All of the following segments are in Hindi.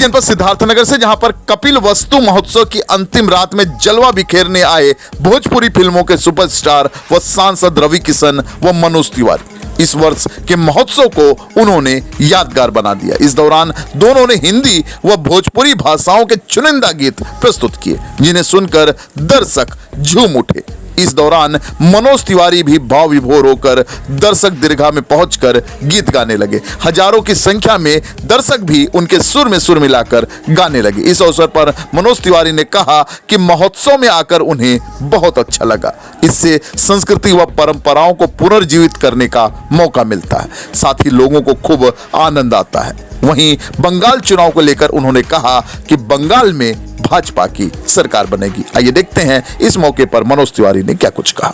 जनपद सिद्धार्थनगर से, जहां पर कपिल वस्तु महोत्सव की अंतिम रात में जलवा बिखेरने आए भोजपुरी फिल्मों के सुपरस्टार व सांसद रवि किशन व मनोज तिवारी इस वर्ष के महोत्सव को उन्होंने यादगार बना दिया। इस दौरान दोनों ने हिंदी व भोजपुरी भाषाओं के चुनिंदा गीत प्रस्तुत किए, जिन्हें सुनकर दर्शक झूम उठे। इस दौरान मनोज तिवारी भी भाव विभोर होकर दर्शक दीर्घा में पहुंचकर गीत गाने लगे। हजारों की संख्या में दर्शक भी उनके सुर में सुर मिलाकर गाने लगे। इस अवसर पर मनोज तिवारी ने कहा कि महोत्सव में आकर उन्हें बहुत अच्छा लगा। इससे संस्कृति व परंपराओं को पुनर्जीवित करने का मौका मिलता है, साथ ही लोगों को खूब आनंद आता है। वहीं बंगाल चुनाव को लेकर उन्होंने कहा कि बंगाल में भाजपा की सरकार बनेगी। आइए देखते हैं इस मौके पर मनोज तिवारी ने क्या कुछ कहा।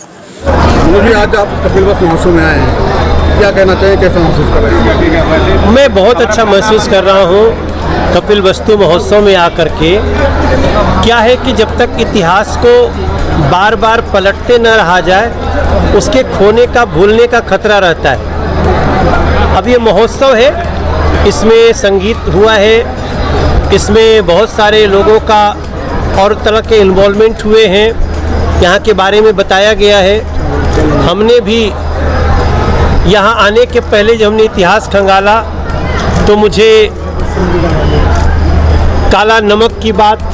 आज आप कपिल वस्तु महोत्सव में आए हैं, क्या कहना चाहिए, कैसा महसूस कर रहे हैं? मैं बहुत अच्छा महसूस कर रहा हूँ कपिल वस्तु महोत्सव में आकर के। क्या है कि जब तक इतिहास को बार बार पलटते न रहा जाए, उसके खोने का, भूलने का खतरा रहता है। अब ये महोत्सव है, इसमें संगीत हुआ है, इसमें बहुत सारे लोगों का और तरह के इन्वॉल्वमेंट हुए हैं, यहाँ के बारे में बताया गया है। हमने भी यहाँ आने के पहले जब हमने इतिहास खंगाला तो मुझे काला नमक की बात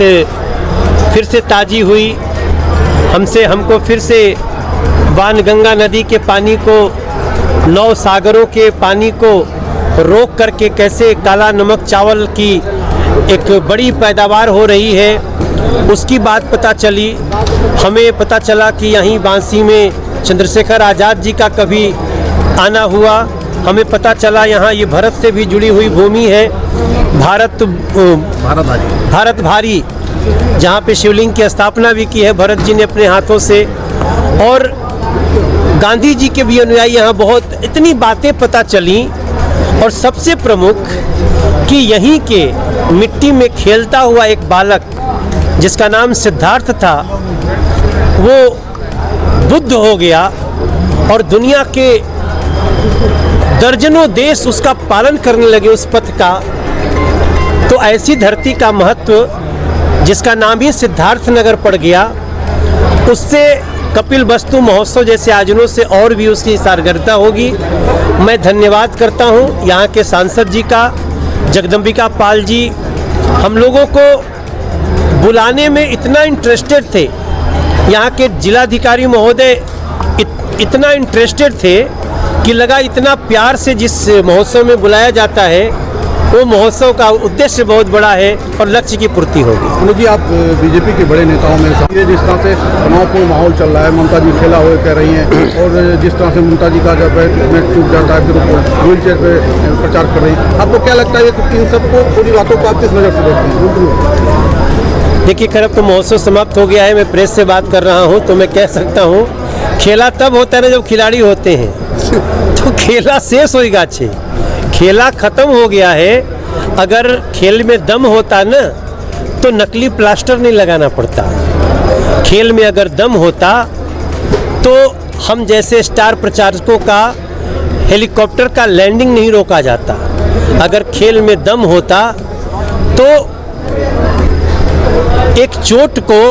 फिर से ताज़ी हुई। हमको फिर से बाणगंगा नदी के पानी को, 9 सागरों के पानी को रोक करके कैसे काला नमक चावल की एक बड़ी पैदावार हो रही है, उसकी बात पता चली। हमें पता चला कि यहीं बांसी में चंद्रशेखर आज़ाद जी का कभी आना हुआ। हमें पता चला यहाँ ये भरत से भी जुड़ी हुई भूमि है, भारत भारी, जहाँ पे शिवलिंग की स्थापना भी की है भरत जी ने अपने हाथों से। और गांधी जी के भी अनुयायी यहाँ बहुत, इतनी बातें पता चली। और सबसे प्रमुख कि यहीं के मिट्टी में खेलता हुआ एक बालक जिसका नाम सिद्धार्थ था, वो बुद्ध हो गया और दुनिया के दर्जनों देश उसका पालन करने लगे, उस पथ का। तो ऐसी धरती का महत्व जिसका नाम ही सिद्धार्थनगर पड़ गया, उससे कपिल वस्तु महोत्सव जैसे आयोजनों से और भी उसकी सारगर्दिता होगी। मैं धन्यवाद करता हूँ यहाँ के सांसद जी का, जगदम्बिका पाल जी। हम लोगों को बुलाने में इतना इंटरेस्टेड थे, यहाँ के जिलाधिकारी महोदय इतना इंटरेस्टेड थे कि लगा इतना प्यार से जिस महोत्सव में बुलाया जाता है, वो महोत्सव का उद्देश्य बहुत बड़ा है और लक्ष्य की पूर्ति होगी। मनोज जी, आप बीजेपी के बड़े नेताओं में से, जिस तरह से तनावपूर्ण माहौल चल रहा है, ममता जी खेला हुए कह रही हैं, और जिस तरह से ममता जी का जब नेट टूट जाता है फिर व्हील चेयर पर प्रचार कर रही हैं, आपको क्या लगता है कि इन सबको, पूरी बातों को आप किस नज़र से देखते हैं? देखिए, खैर तो महोत्सव समाप्त हो गया है, मैं प्रेस से बात कर रहा हूँ, तो मैं कह सकता हूँ खेला तब होता है ना जब खिलाड़ी होते हैं, तो खेला शेष होगा। खेला खत्म हो गया है। अगर खेल में दम होता ना तो नकली प्लास्टर नहीं लगाना पड़ता। खेल में अगर दम होता तो हम जैसे स्टार प्रचारकों का हेलीकॉप्टर का लैंडिंग नहीं रोका जाता। अगर खेल में दम होता तो एक चोट को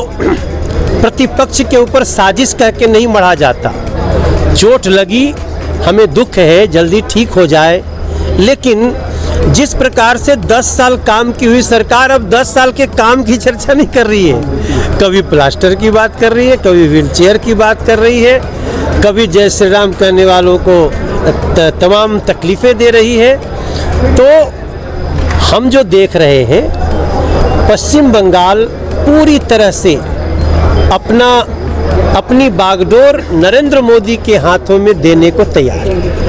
प्रतिपक्ष के ऊपर साजिश कह के नहीं मढ़ा जाता। चोट लगी, हमें दुख है, जल्दी ठीक हो जाए। लेकिन जिस प्रकार से 10 साल काम की हुई सरकार अब 10 साल के काम की चर्चा नहीं कर रही है। कभी प्लास्टर की बात कर रही है, कभी व्हील चेयर की बात कर रही है, कभी जय श्री राम करने वालों को तमाम तकलीफ़ें दे रही है। तो हम जो देख रहे हैं, पश्चिम बंगाल पूरी तरह से अपनी बागडोर नरेंद्र मोदी के हाथों में देने को तैयार है।